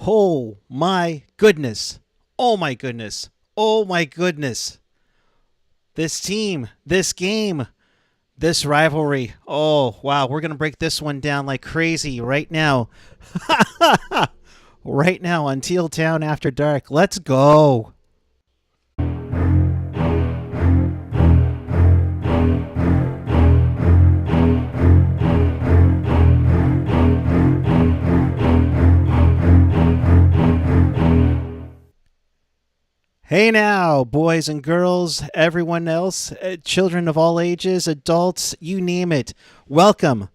Oh my goodness. Oh my goodness. Oh my goodness. This team, this game, this rivalry. Oh, wow. We're going to break this one down like crazy right now. Right now on Teal Town After Dark. Let's go. Hey now, boys and girls, everyone else, children of all ages, adults, you name it. Welcome.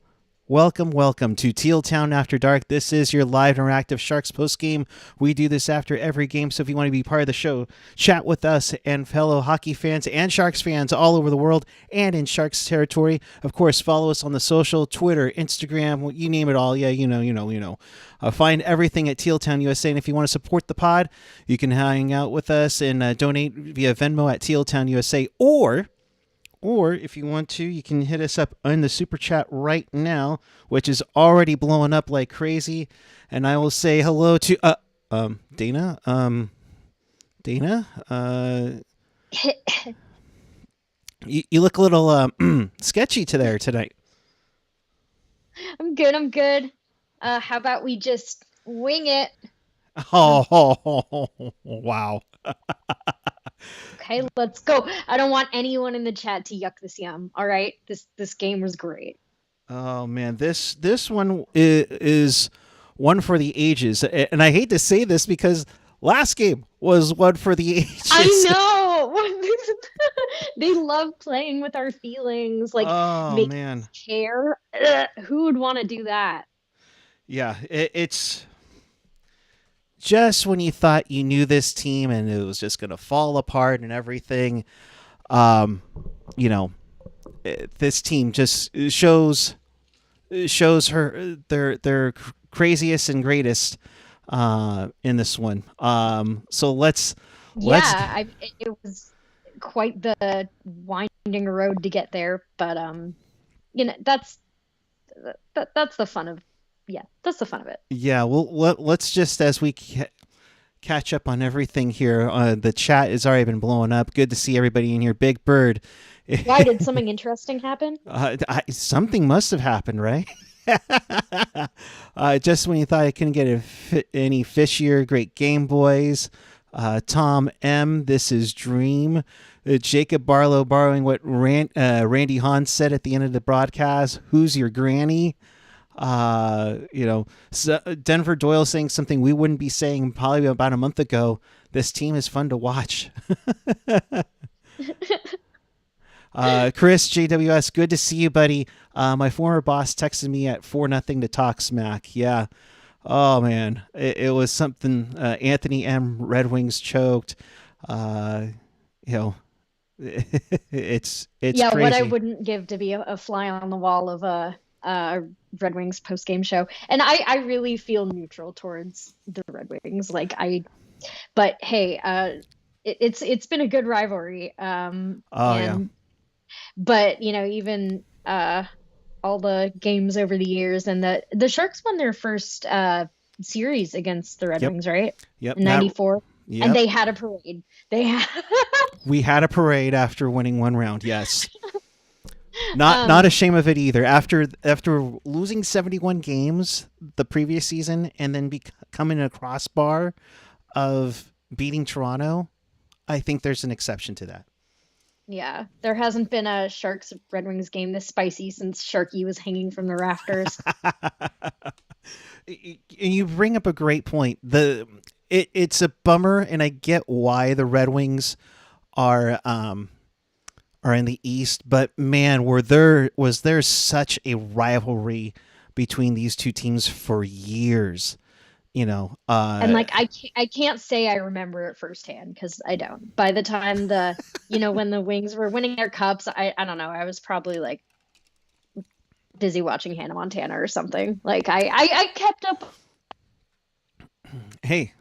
Welcome to Teal Town After Dark. This is your live interactive Sharks postgame. We do this after every game, so if you want to be part of the show, chat with us and fellow hockey fans and Sharks fans all over the world and in Sharks territory. Of course, follow us on the social, Twitter, Instagram, you name it all. Yeah, you know. Find everything at Teal Town USA, and if you want to support the pod, you can hang out with us and donate via Venmo at Teal Town USA, or if you want to, you can hit us up in the super chat right now, which is already blowing up like crazy. And I will say hello to Dana. Dana, you look a little sketchy tonight. I'm good. How about we just wing it? Oh, wow. Okay, let's go. I don't want anyone in the chat to yuck this yum. All right, this game was great. Oh man, this one is one for the ages, and I hate to say this because last game was one for the ages. I know. They love playing with our feelings, like making us care. Who would want to do that? Yeah, it's just when you thought you knew this team and it was just going to fall apart and everything. This team just shows her their craziest and greatest in this one. It was quite the winding road to get there, but that's the fun of that's the fun of it. Yeah, well, let's just as we catch up on everything here. The chat has already been blowing up. Good to see everybody in here. Big Bird. Why did something interesting happen? Something must have happened, right? Just when you thought I couldn't get any fishier, great Game Boys. Tom M. This is Dream. Jacob Barlow borrowing what Randy Hahn said at the end of the broadcast. Who's your granny? Denver Doyle saying something we wouldn't be saying probably about a month ago. This team is fun to watch. Chris JWS, good to see you, buddy. My former boss texted me at 4-0 to talk smack. Yeah. Oh man, it was something. Anthony M. Red Wings choked. It's yeah, crazy. What I wouldn't give to be a fly on the wall of a Red Wings post game show, and I really feel neutral towards the Red Wings. But hey, it's been a good rivalry. But even all the games over the years, and the Sharks won their first series against the Red Wings, right? Yep. In '94. Yep. And they had a parade. We had a parade after winning one round. Yes. Not ashamed of it either. After losing 71 games the previous season and then becoming a crossbar of beating Toronto, I think there's an exception to that. Yeah, there hasn't been a Sharks Red Wings game this spicy since Sharky was hanging from the rafters. And you bring up a great point. It's a bummer, and I get why the Red Wings are in the East, but man, was there such a rivalry between these two teams for years, and I can't say I remember it firsthand because I don't. By the time when the Wings were winning their cups, I don't know, I was probably busy watching Hannah Montana or something. I kept up. Hey,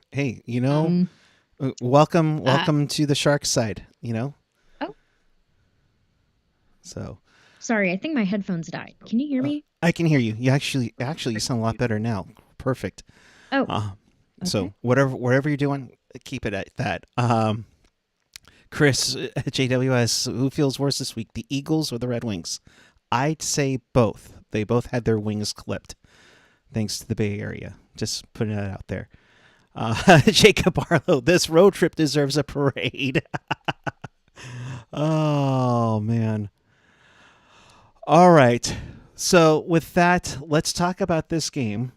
welcome to the Sharks side, Oh. So. Sorry, I think my headphones died. Can you hear me? I can hear you. You actually you sound a lot better now. Perfect. Oh. So whatever you're doing, keep it at that. Chris, JWS, who feels worse this week, the Eagles or the Red Wings? I'd say both. They both had their wings clipped, thanks to the Bay Area. Just putting it out there. Jacob Barlow, this road trip deserves a parade. Oh, man. All right. So with that, let's talk about this game.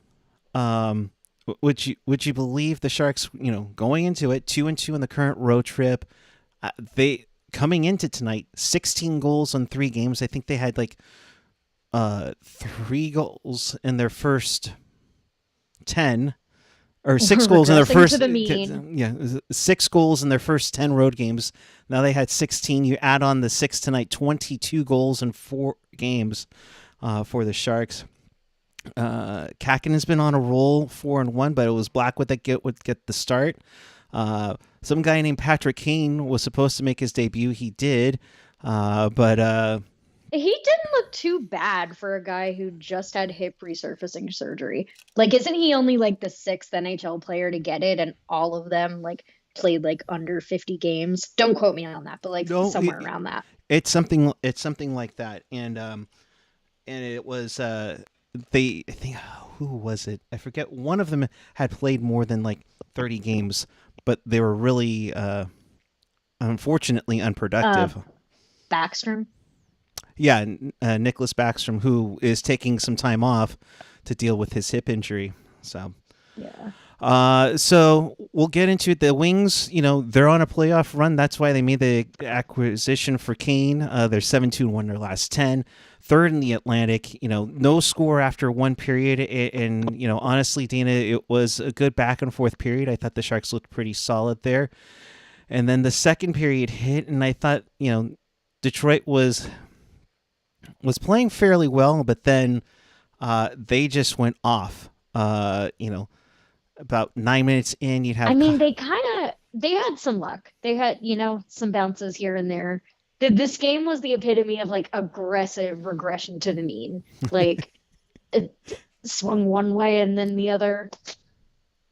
Would you believe the Sharks, going into it 2-2 in the current road trip, they coming into tonight 16 goals on 3 games. I think they had 3 goals in their first 10 or 6 goals in their first 6 goals in their first 10 road games. Now they had 16. You add on the 6 tonight, 22 goals in 4 games for the Sharks. Kakin has been on a roll 4-1, but it was Blackwood that would get the start. Some guy named Patrick Kane was supposed to make his debut. He did, but he didn't look too bad for a guy who just had hip resurfacing surgery. Isn't he only the 6th NHL player to get it, and all of them played under 50 games? Don't quote me on that, but somewhere around that. It's something like that, and it was I think who was it? I forget. One of them had played more than 30 games, but they were really unfortunately unproductive. Backstrom? Yeah, Nicholas Backstrom, who is taking some time off to deal with his hip injury. So, yeah. So we'll get into it. The Wings, they're on a playoff run. That's why they made the acquisition for Kane. They're 7-2-1 their last 10. Third in the Atlantic. No score after one period. And honestly, Dana, it was a good back and forth period. I thought the Sharks looked pretty solid there. And then the second period hit, and I thought, Detroit was playing fairly well, but then they just went off. About 9 minutes in, you'd have. I mean, they had some luck. They had, some bounces here and there. This game was the epitome of aggressive regression to the mean. It swung one way and then the other.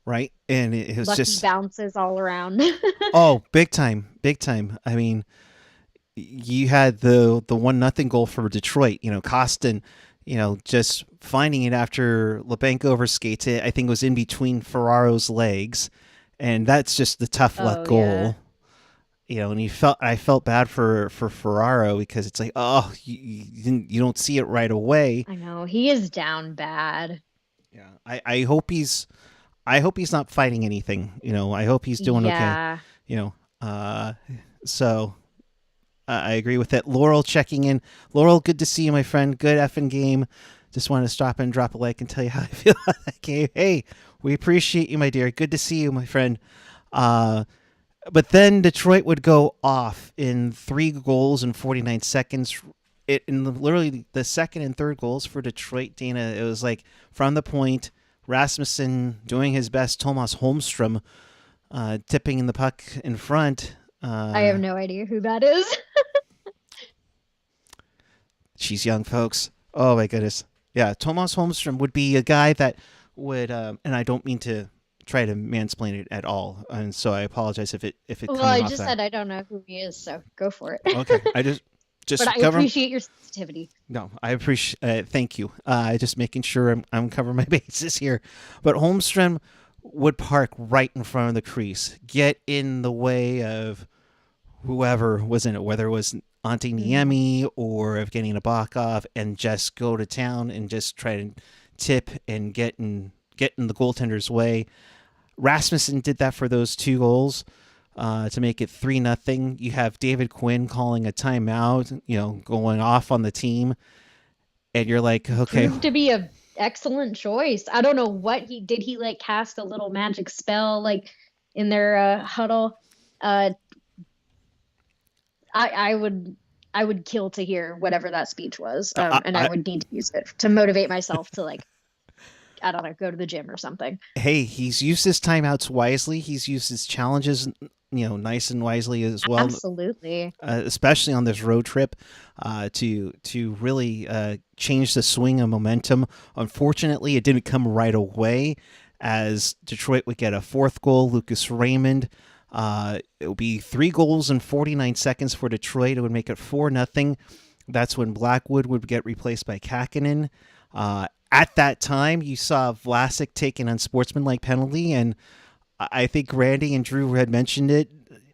Right, and it was lucky just bounces all around. Oh, big time. I mean, you had the 1-0 goal for Detroit. Costin, just finding it after Lebenko overskates it. I think it was in between Ferraro's legs, and that's just the tough luck goal. Yeah. And I felt bad for Ferraro because it's you don't see it right away. I know he is down bad. Yeah, I hope he's not fighting anything. I hope he's doing okay. So. I agree with that. Laurel checking in. Laurel, good to see you, my friend. Good effing game. Just wanted to stop and drop a like and tell you how I feel about that game. Hey, we appreciate you, my dear. Good to see you, my friend. But then Detroit would go off in 3 goals in 49 seconds. Literally the second and third goals for Detroit, Dana, it was from the point, Rasmussen doing his best, Tomas Holmstrom tipping in the puck in front. I have no idea who that is. She's young, folks. Oh, my goodness. Yeah, Tomas Holmstrom would be a guy that would, and I don't mean to try to mansplain it at all, and so I apologize if it. Well, I just said I don't know who he is, so go for it. Okay, I just. But I appreciate your sensitivity. No, I appreciate. Thank you. Just making sure I'm covering my bases here. But Holmstrom would park right in front of the crease, get in the way of whoever was in it, whether it was Antti Niemi or of getting a block off, and just go to town and just try to tip and get in the goaltender's way. Rasmussen did that for those 2 goals to make it 3-0. You have David Quinn calling a timeout, going off on the team, and you're like, okay. Proved to be a excellent choice. I don't know what he did. He cast a little magic spell in their huddle. I would kill to hear whatever that speech was, and I would need to use it to motivate myself to I don't know, go to the gym or something. Hey, he's used his timeouts wisely. He's used his challenges, nice and wisely as well. Absolutely. Especially on this road trip, to really change the swing of momentum. Unfortunately, it didn't come right away. as Detroit would get a fourth goal. Lucas Raymond. It would be 3 goals in 49 seconds for Detroit. It would make it 4-0. That's when Blackwood would get replaced by Kakinen. At that time, you saw Vlasic take an unsportsmanlike penalty, and I think Randy and Drew had mentioned it.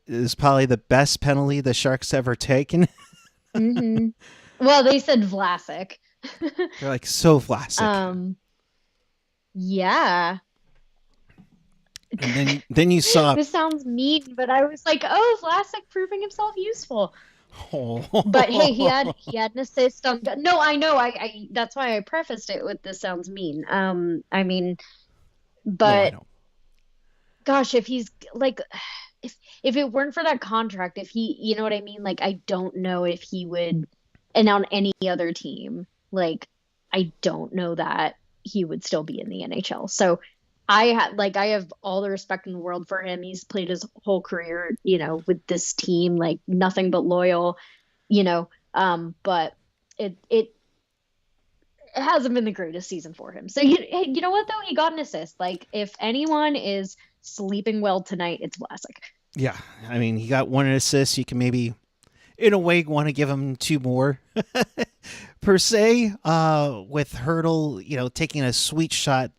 It was probably the best penalty the Sharks ever taken. Hmm. Well, they said Vlasic. They're like, so Vlasic. Yeah. And then you saw. This sounds mean, but I was like, oh, Vlasic proving himself useful. Oh. But hey, he had an assist on. No, I know. I that's why I prefaced it with this sounds mean. I mean, No, I but don't. gosh, if he's like, if it weren't for that contract, if he, you know what I mean? Like, I don't know if he would, and on any other team, like, I don't know that he would still be in the NHL. So I have all the respect in the world for him. He's played his whole career, with this team, like nothing but loyal, but it hasn't been the greatest season for him. So hey, you know what though? He got an assist. Like if anyone is sleeping well tonight, it's Vlasic. Yeah, I mean, he got one assist. You can maybe, in a way, want to give him two more, per se. With Hertl, taking a sweet shot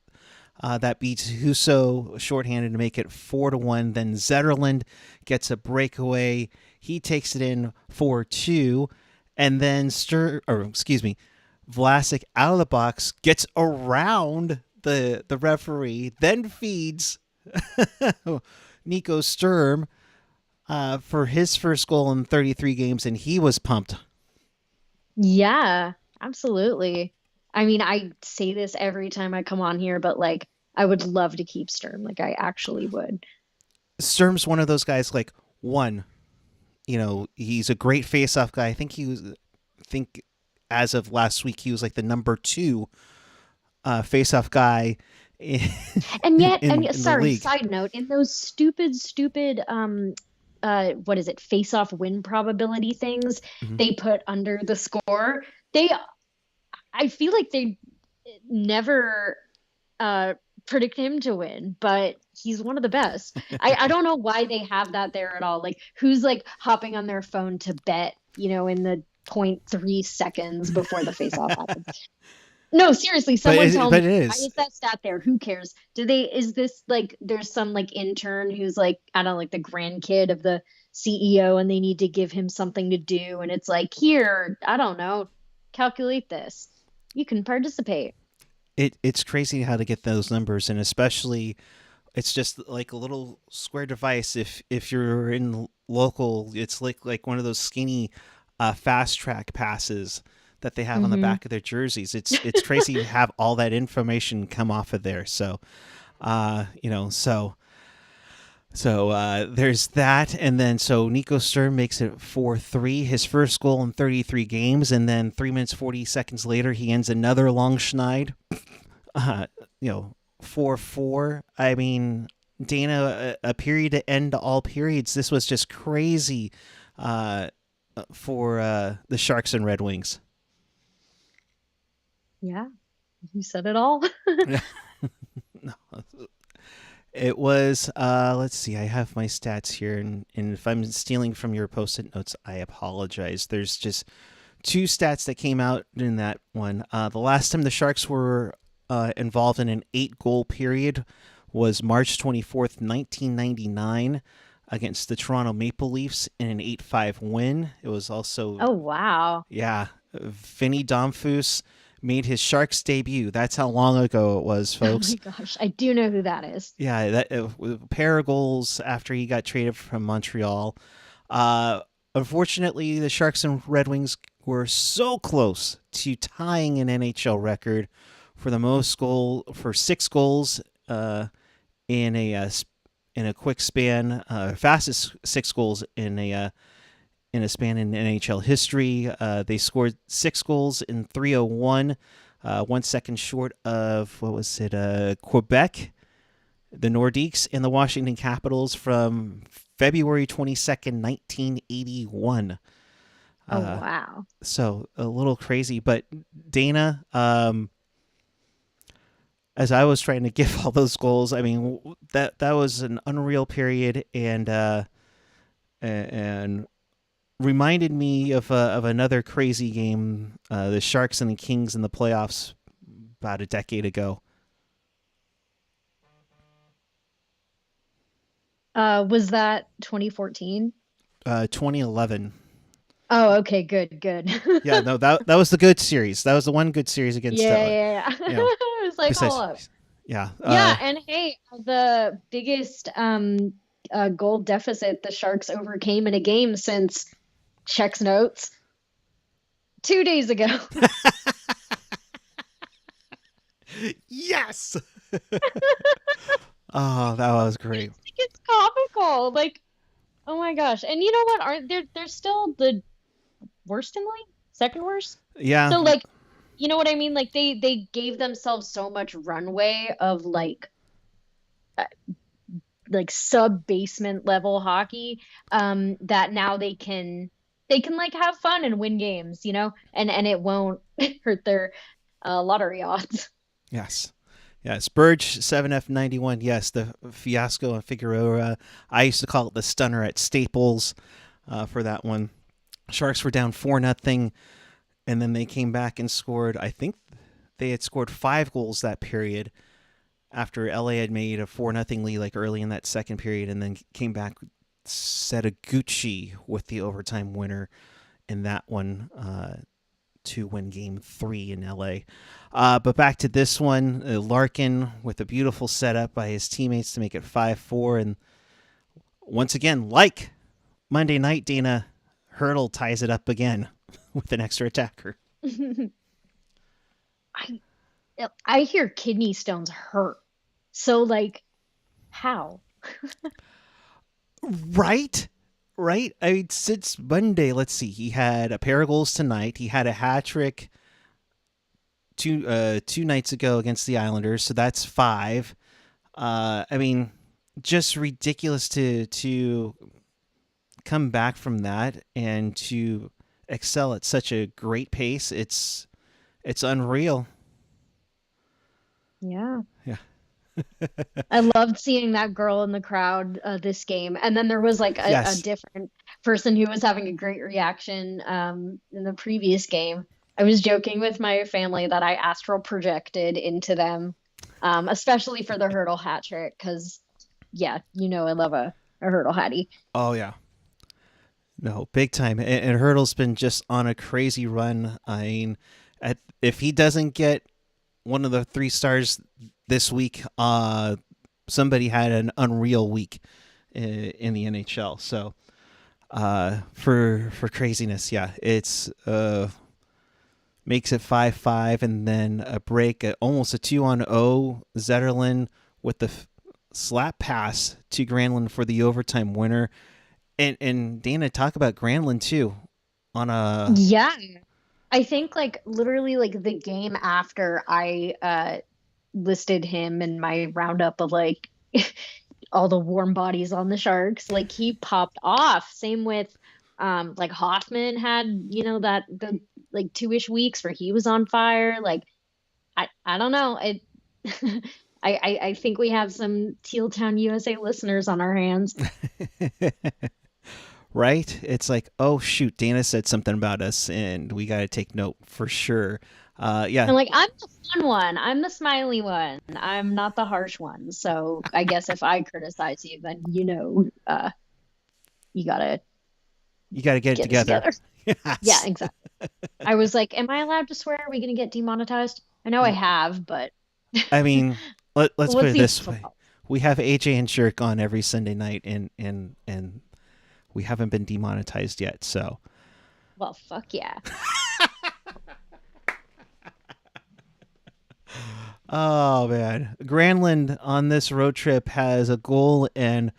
that beats Husso shorthanded to make it 4-1. Then Zetterlund gets a breakaway. He takes it in 4-2, and then Vlasic out of the box gets around the referee, then feeds Nico Sturm for his first goal in 33 games, and he was pumped. Yeah, absolutely. I mean, I say this every time I come on here, but like I would love to keep Sturm. Like I actually would. Sturm's one of those guys. Like one, he's a great face-off guy. I think as of last week, he was like the number 2 face-off guy in, And yet, in the sorry, league. side note, in those stupid what is it, face-off win probability things Mhm. they put under the score, they I feel like they never uh predict him to win, but he's one of the best. I don't know why they have that there at all. Like who's like hopping on their phone to bet, in the 0.3 seconds before the face-off happens. No, seriously, someone tell But me it why is. is that stat there? Who cares? Is this like there's some like intern who's like, I don't know, like the grandkid of the CEO and they need to give him something to do and it's like, here, I don't know, calculate this. You can participate. It's crazy how to get those numbers, and especially it's just like a little square device. If you're in local, it's like one of those skinny fast track passes that they have on the Hmm. back of their jerseys. It's crazy to have all that information come off of there. So, uh, you know, so there's that, and then so Nico Sturm makes it 4-3, his first goal in 33 games, and then 3 minutes 40 seconds later he ends another long schneid. Uh, 4-4. I mean, Dana, a period to end all periods. This was just crazy uh, for the Sharks and Red Wings. Yeah, you said it all. It was, let's see, I have my stats here, and if I'm stealing from your post-it notes, I apologize. There's just 2 stats that came out in that one. The last time the Sharks were involved in an 8-goal period was March 24th, 1999, against the Toronto Maple Leafs in an 8-5 win. It was also, Oh wow. yeah, Vinny Domfus made his Sharks debut. That's how long ago it was, Oh my folks. gosh, I do know who that is. Yeah, that a pair of goals after he got traded from Montreal. Uh, Unfortunately, the Sharks and Red Wings were so close to tying an NHL record for the most goal for 6 goals in a quick span, fastest 6 goals in a span in NHL history. They scored 6 goals in 3:01, 1 second short of what was it? Quebec, the Nordiques, and the Washington Capitals from February 22nd, 1981. Oh Uh, wow. so a little crazy, but Dana, as I was trying to give all those goals, I mean that was an unreal period, and reminded me of another crazy game, the Sharks and the Kings in the playoffs about a decade ago. Was that 2014? 2011. Oh, okay, good, good. Yeah, no, that was the good series. That was the one good series against Yeah, yeah, yeah. you know, I was like, hold besides, up. yeah, Yeah, and hey, the biggest goal deficit the Sharks overcame in a game since checks notes 2 days ago. yes. Oh, that was great. It's comical. Like, oh my gosh. And you know what? Aren't they're still the worst in the league? Second worst? Yeah, So like, you know what I mean? Like they gave themselves so much runway of uh, like sub basement level hockey that now they can like have fun and win games, and it won't hurt their lottery odds. yes. Yes, Burge 7F91. Yes, the fiasco in Figueroa. I used to call it the stunner at Staples for that one. Sharks were down 4-0, and then they came back and scored. I think they had scored 5 goals that period after LA had made a 4-0 lead like early in that second period, and then came back, Setaguchi with the overtime winner in that one to win game 3 in LA. But back to this one, Larkin with a beautiful setup by his teammates to make it 5-4. And once again, like Monday night, Dana, Hertl ties it up again with an extra attacker. I I hear kidney stones hurt. So like how? Right? Right? I mean, since Monday, let's see, he had a pair of goals tonight. He had a hat trick two nights ago against the Islanders, so that's 5. I mean, just ridiculous to come back from that and to excel at such a great pace. It's unreal. Yeah. Yeah. I loved seeing that girl in the crowd this game. And then there was like a Yes. different person who was having a great reaction in the previous game. I was joking with my family that I astral projected into them, especially for the hurdle hat trick, because, yeah, I love a hurdle hattie. Oh yeah. No, big time. And Hertl's been just on a crazy run. I mean, if he doesn't get one of the 3 stars this week, somebody had an unreal week in the NHL. So for craziness, yeah, it's makes it 5-5, and then a break, almost a 2-on-0. Zetterlund with the slap pass to Granlund for the overtime winner. And Dana, talk about Granlund too on a Yeah. I think like literally like the game after I listed him in my roundup of like all the warm bodies on the Sharks, like he popped off. Same with like Hoffman had, that the like 2-ish weeks where he was on fire. Like I don't know. It I think we have some Teal Town USA listeners on our hands. right. It's like, oh shoot, Dana said something about us, and we got to take note for sure. Yeah, And like I'm the fun one. I'm the smiley one. I'm not the harsh one. So I guess if I criticize you, then you gotta you got to get it get it together. together. Yeah, Yes. exactly. I was like, am I allowed to swear? Are we gonna get demonetized? I know I have, but I mean, let's put what's it the this official way: policy? we have AJ and Shirk on every Sunday night, and we haven't been demonetized yet. So, Well, fuck yeah. oh man, Granlund on this road trip has a goal and,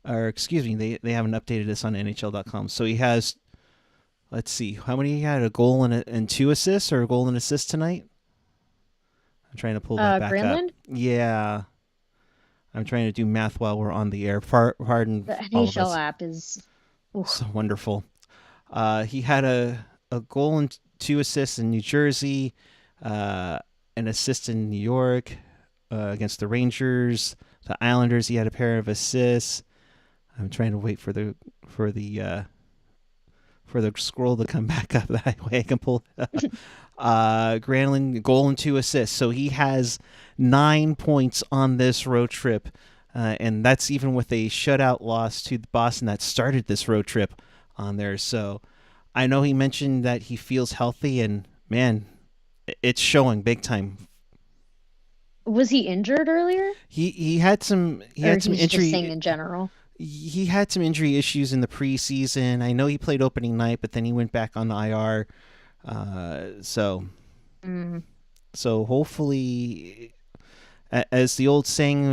or excuse me, they haven't updated this on NHL.com. So he has, let's see, how many he had, a goal and 2 assists, or a goal and assist tonight. I'm trying to pull that back up. Granlund? Yeah, I'm trying to do math while we're on the air. Pardon The all of NHL us. app is oof. So wonderful. He had a goal and 2 assists in New Jersey, an assist in New York, against the Rangers, the Islanders. He had a pair of assists. I'm trying to wait for the for the scroll to come back up. That way I can pull. Granlund, goal and 2 assists. So he has 9 points on this road trip. And that's even with a shutout loss to Boston that started this road trip on there. So I know he mentioned that he feels healthy, and man, it's showing big time. Was he injured earlier? He had some Or some he's just saying injury. in general? He had some injury issues in the preseason. I know he played opening night, but then he went back on the IR. So Mm. so hopefully, as the old saying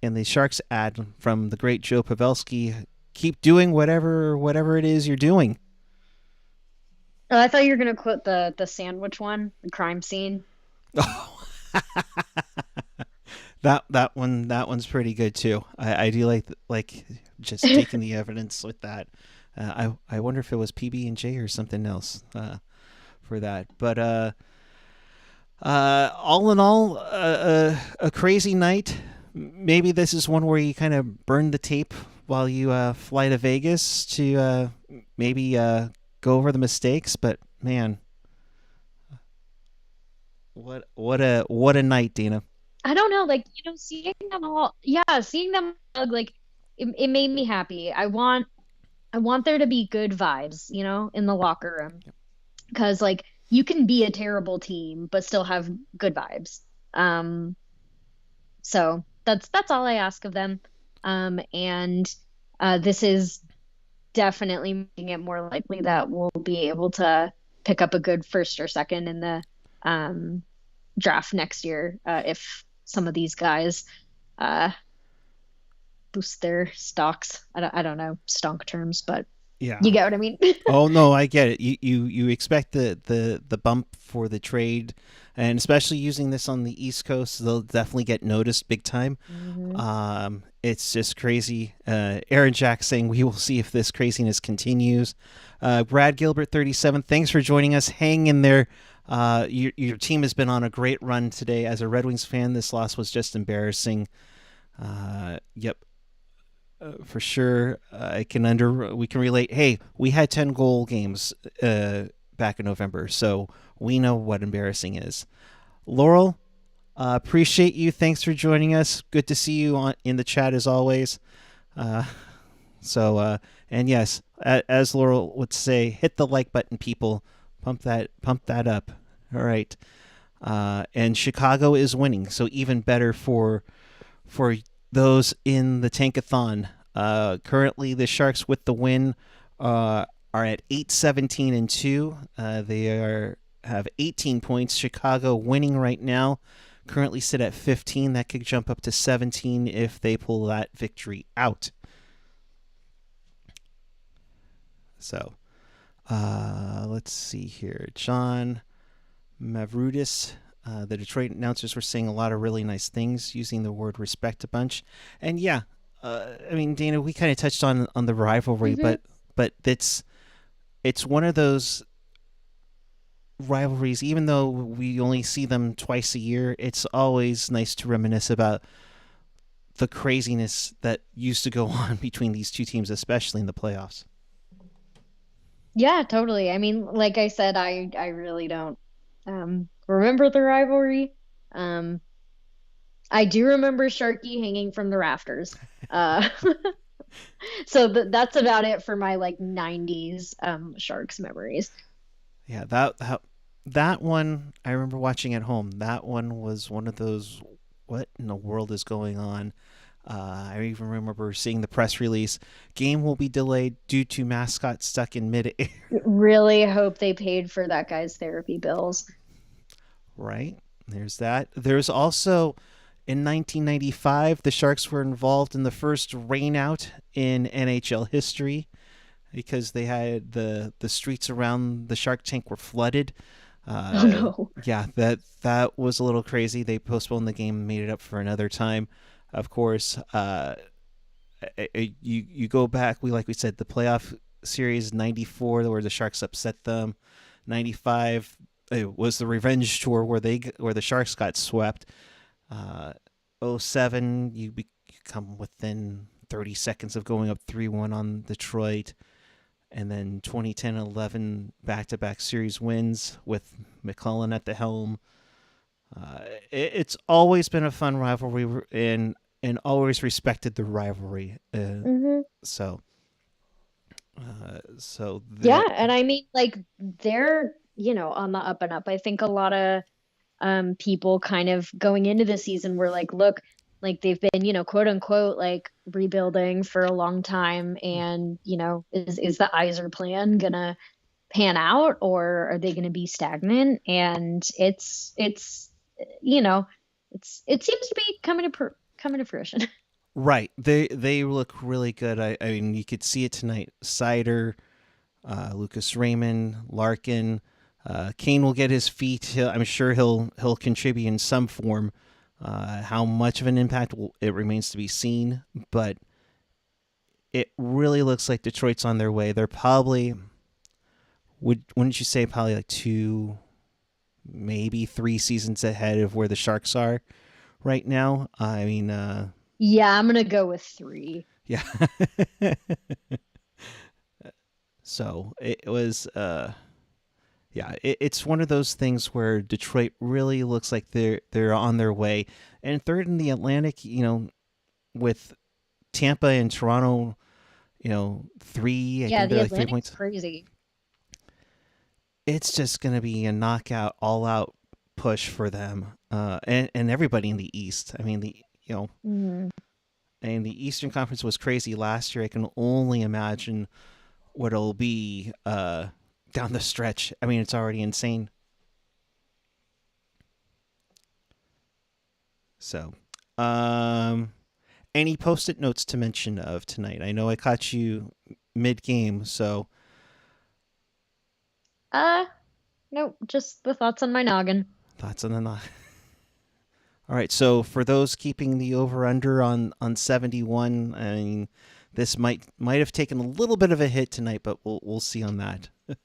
in the Sharks ad from the great Joe Pavelski, keep doing whatever it is you're doing. Oh, I thought you were gonna quote the sandwich one, the crime scene. That one's pretty good too. I do like just taking the evidence with that. I wonder if it was PB&J or something else for that. But all in all, a crazy night. Maybe this is one where you kind of burn the tape while you fly to Vegas to maybe go over the mistakes. But man, what a night, Dana. I don't know, like, seeing them all, yeah, seeing them hug, like, it made me happy. I want there to be good vibes, in the locker room. Because, like, you can be a terrible team but still have good vibes. Um, so that's all I ask of them. And this is definitely making it more likely that we'll be able to pick up a good first or second in the um, draft next year, if some of these guys uh, boost their stocks. I don't know stonk terms, but Yeah. you get what I mean. Oh no, I get it. You expect the bump for the trade, and especially using this on the East Coast, they'll definitely get noticed big time. Hmm. It's just crazy. Aaron Jack saying we will see if this craziness continues. Brad Gilbert 37, thanks for joining us. Hang in there. Your team has been on a great run today. As a Red Wings fan, this loss was just embarrassing. Yep, for sure. We can relate. Hey, we had 10 goal games back in November, so we know what embarrassing is. Laurel, appreciate you. Thanks for joining us. Good to see you in the chat as always. Uh, and yes, as Laurel would say, hit the like button, people. Pump that up. All right. And Chicago is winning, so even better for those in the tankathon. Currently, the Sharks with the win are at 8-17-2. They have 18 points. Chicago winning right now. Currently sit at 15. That could jump up to 17 if they pull that victory out. So, let's see here. John Mavrudis. The Detroit announcers were saying a lot of really nice things, using the word respect a bunch. And yeah, I mean, Dana, we kind of touched on the rivalry, Hmm. but it's one of those rivalries. Even though we only see them twice a year, it's always nice to reminisce about the craziness that used to go on between these two teams, especially in the playoffs. Yeah, totally. I mean, like I said, I really don't remember the rivalry. Um, I do remember Sharky hanging from the rafters. Uh, so that's about it for my like 90s Sharks memories. Yeah, that one I remember watching at home. That one was one of those. What in the world is going on? I even remember seeing the press release. Game will be delayed due to mascot stuck in midair. Really hope they paid for that guy's therapy bills. Right? There's that. There's also in 1995 the Sharks were involved in the first rainout in NHL history because they had the streets around the Shark Tank were flooded. Oh no. Yeah, that was a little crazy. They postponed the game and made it up for another time. Of course, you go back. We said the playoff series '94 where the Sharks upset them. '95 it was the revenge tour where the Sharks got swept. Uh, '07, you come within 30 seconds of going up 3-1 on Detroit. And then 2010 11 back-to-back series wins with McClellan at the helm. It's always been a fun rivalry, and always respected the rivalry. Hmm. So so Yeah, that and I mean, like they're, on the up and up. I think a lot of people kind of going into the season were like, look, like they've been, quote unquote, like rebuilding for a long time, and is the Iser plan gonna pan out, or are they gonna be stagnant? And you know, it seems to be coming to fruition. right. They look really good. I mean, you could see it tonight. Sider, Lucas Raymond, Larkin. Kane will get his feet. I'm sure he'll contribute in some form. How much of an impact it remains to be seen, but it really looks like Detroit's on their way. They're probably wouldn't you say probably like 2, maybe 3 seasons ahead of where the Sharks are right now. I mean, Yeah, I'm gonna go with 3. yeah. So it was, yeah. It's one of those things where Detroit really looks like they're on their way, and third in the Atlantic. With Tampa and Toronto, 3. I Yeah, think they're the like three Atlantic's points. crazy. It's just going to be a knockout, all out push for them, and everybody in the East. I mean, Mhm. and the Eastern Conference was crazy last year. I can only imagine what it'll be down the stretch. I mean, it's already insane. So, any post-it notes to mention of tonight? I know I caught you mid-game, so Uh, nope, just the thoughts on my noggin. thoughts on the night. All right, so for those keeping the over/under on 71, I mean, this might have taken a little bit of a hit tonight, but we'll see on that. We'll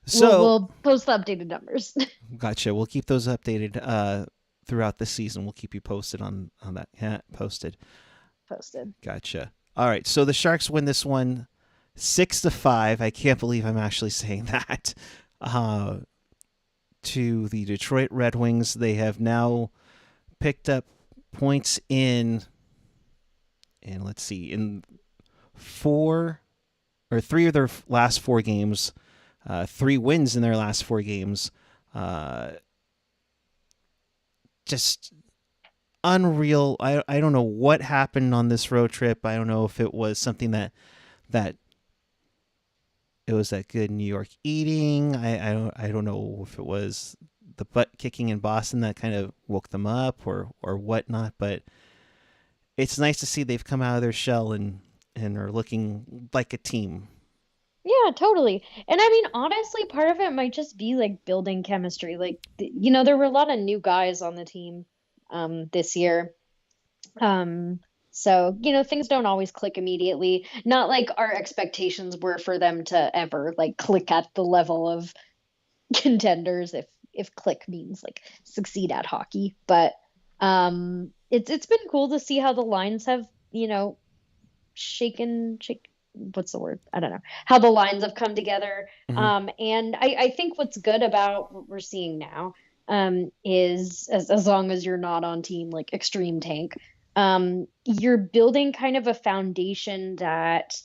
So, we'll post the updated numbers. gotcha. We'll keep those updated throughout the season. We'll keep you posted on that. Yeah, posted. Posted. Gotcha. All right. So the Sharks win this one 6-5. I can't believe I'm actually saying that. To the Detroit Red Wings. They have now picked up points and let's see, in 3 of their last 4 games, 3 wins in their last 4 games. Just unreal. I don't know what happened on this road trip. I don't know if it was something that it was that good New York eating. I don't know if it was the butt kicking in Boston that kind of woke them up or whatnot. But it's nice to see they've come out of their shell and are looking like a team. Yeah, totally. And I mean, honestly, part of it might just be like building chemistry. Like, there were a lot of new guys on the team this year. Um, so, things don't always click immediately. Not like our expectations were for them to ever like click at the level of contenders, if click means like succeed at hockey. But it's been cool to see how the lines have, shake what's the word? I don't know. How the lines have come together. Mm-hmm. And I think what's good about what we're seeing now is as long as you're not on team like extreme tank, you're building kind of a foundation that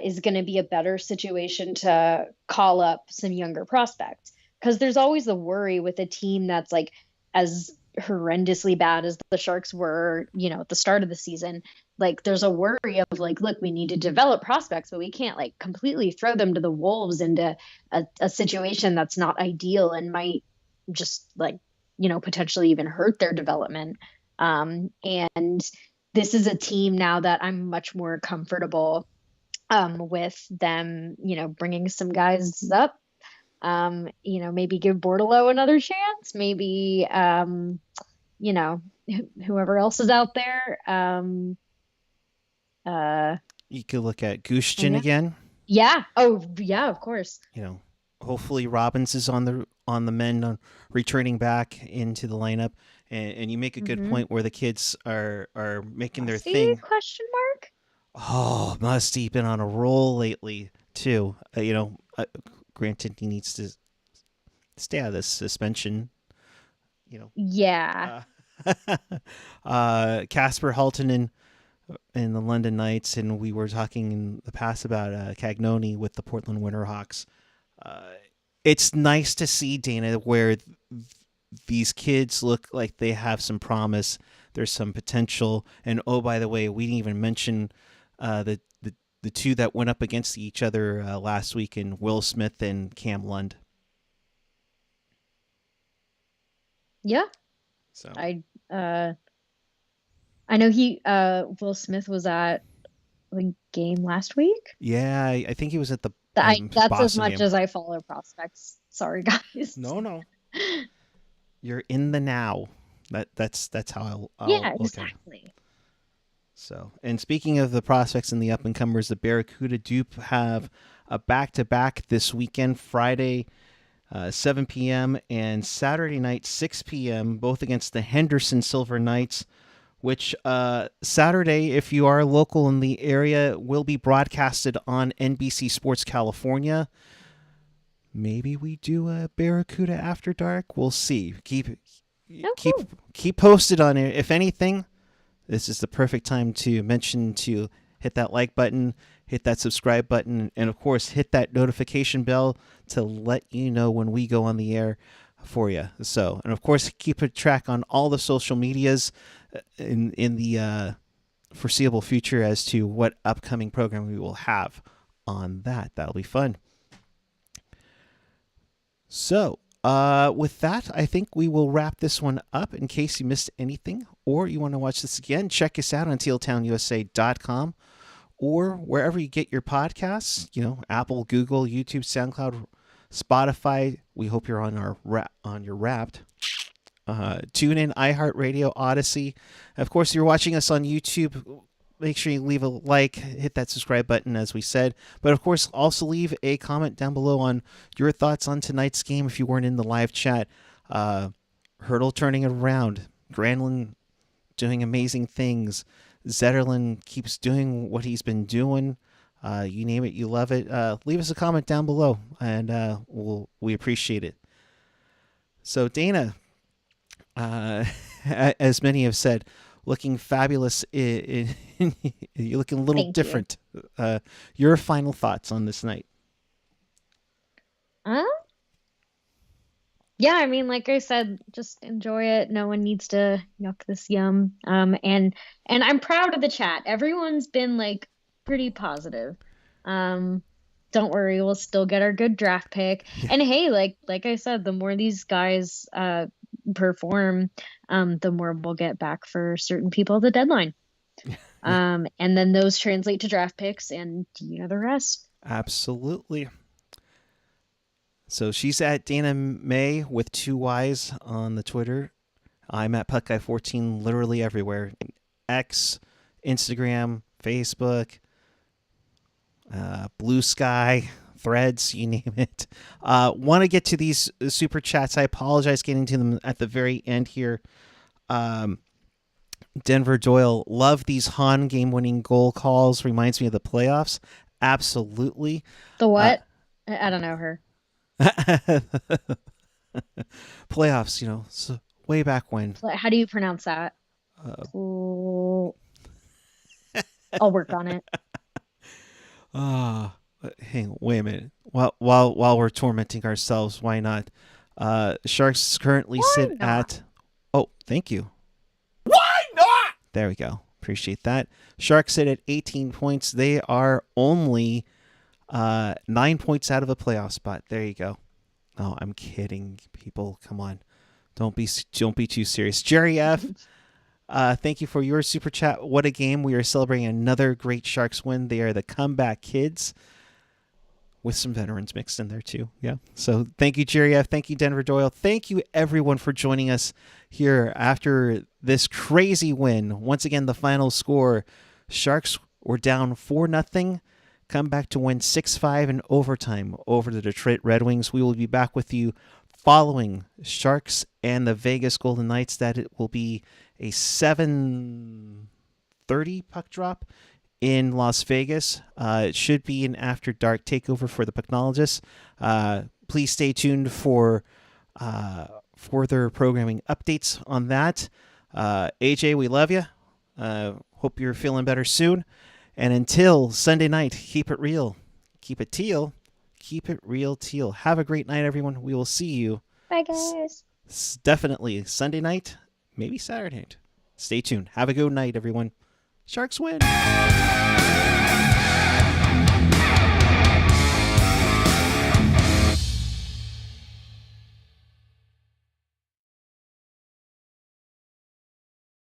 is going to be a better situation to call up some younger prospects. Because there's always the worry with a team that's like as horrendously bad as the Sharks were, at the start of the season. Like there's a worry of like, look, we need to develop prospects, but we can't like completely throw them to the wolves into a situation that's not ideal and might just like, potentially even hurt their development. And this is a team now that I'm much more comfortable with them, bringing some guys up. Maybe give Bordelot another chance. Maybe, whoever else is out there. You could look at Gushchin Yeah. again. Yeah. Oh, yeah, of course. Hopefully Robbins is on the mend, on returning back into the lineup, And you make a good Mm-hmm. point where the kids are making their Musty? thing. Question mark. Oh, Musty been on a roll lately too. Granted, he needs to stay out of this suspension. You know, Yeah. Casper Haltonen in the London Knights, and we were talking in the past about Cagnoni with the Portland Winterhawks. Uh, it's nice to see, Dana, where these kids look like they have some promise. There's some potential, and oh, by the way, we didn't even mention the two that went up against each other last week in Will Smith and Cam Lund. Yeah. So I uh I know he Will Smith was at the game last week. yeah, I think he was at the That's as Boston much game. as I follow prospects. Sorry, guys. No, no, you're in the now. That's how I'll Yeah, look at it. exactly. So, and speaking of the prospects and the up and comers, the Barracuda do have a back to back this weekend, Friday, 7 p.m., and Saturday night, 6 p.m., both against the Henderson Silver Knights, which Saturday, if you are local in the area, will be broadcasted on NBC Sports California. Maybe we do a Barracuda After Dark. We'll see. Oh, Keep cool. keep posted on it. If anything, this is the perfect time to mention to hit that like button, hit that subscribe button, and of course, hit that notification bell to let you know when we go on the air for you. So, and of course, keep a track on all the social medias in the foreseeable future as to what upcoming program we will have on that. That'll be fun. So, with that, I think we will wrap this one up. In case you missed anything or you want to watch this again, check us out on tealtownusa.com or wherever you get your podcasts, Apple, Google, YouTube, SoundCloud, Spotify. We hope you're on your Wrapped. Tune in, iHeartRadio, Odyssey. Of course, if you're watching us on YouTube, make sure you leave a like, hit that subscribe button, as we said. But of course, also leave a comment down below on your thoughts on tonight's game if you weren't in the live chat. Hertl turning it around. Granlund doing amazing things. Zetterlund keeps doing what he's been doing. You name it, you love it. Leave us a comment down below, and we appreciate it. So, Dana, as many have said, looking fabulous. You're looking a little Thank you. different. Your final thoughts on this night? Uh, yeah, I mean, like I said, just enjoy it. No one needs to yuck this yum. And I'm proud of the chat. Everyone's been like pretty positive. Um, don't worry, we'll still get our good draft pick. Yeah, And hey, like I said, the more these guys perform, the more we'll get back for certain people at the deadline. yeah, And then those translate to draft picks, and you know the rest. absolutely. So she's at Dana May with 2 Y's on the Twitter. I'm at PuckGuy14 literally everywhere. X, Instagram, Facebook, Blue Sky, Threads, you name it. Want to get to these super chats. I apologize getting to them at the very end here. Denver Doyle, love these Han game-winning goal calls. Reminds me of the playoffs. Absolutely. The Uh, what? I don't know her. playoffs, so way back when. How do you pronounce that? Uh, Pl- I'll work on it. Ah, hang on, wait a minute. While we're tormenting ourselves, why not? Sharks currently Why sit not? at. Oh, thank you. Why not? There we go. Appreciate that. Sharks sit at 18 points. They are only 9 points out of a playoff spot. There you go. Oh, I'm kidding, people. Come on, don't be too serious. Jerry F. Thank you for your super chat. What a game. We are celebrating another great Sharks win. They are the comeback kids with some veterans mixed in there too. Yeah. So thank you, Jerry F. Thank you, Denver Doyle. Thank you, everyone, for joining us here after this crazy win. Once again, the final score, Sharks were down 4-0. Come back to win 6-5 in overtime over the Detroit Red Wings. We will be back with you following Sharks and the Vegas Golden Knights. That it will be a 7:30 puck drop in Las Vegas. It should be an after dark takeover for the pucknologists. Please stay tuned for further programming updates on that. AJ, we love you. Hope you're feeling better soon. And until Sunday night, keep it real. Keep it teal. Keep it real, Teal. Have a great night, everyone. We will see you. Bye, guys. Definitely Sunday night, maybe Saturday night. Stay tuned. Have a good night, everyone. Sharks win.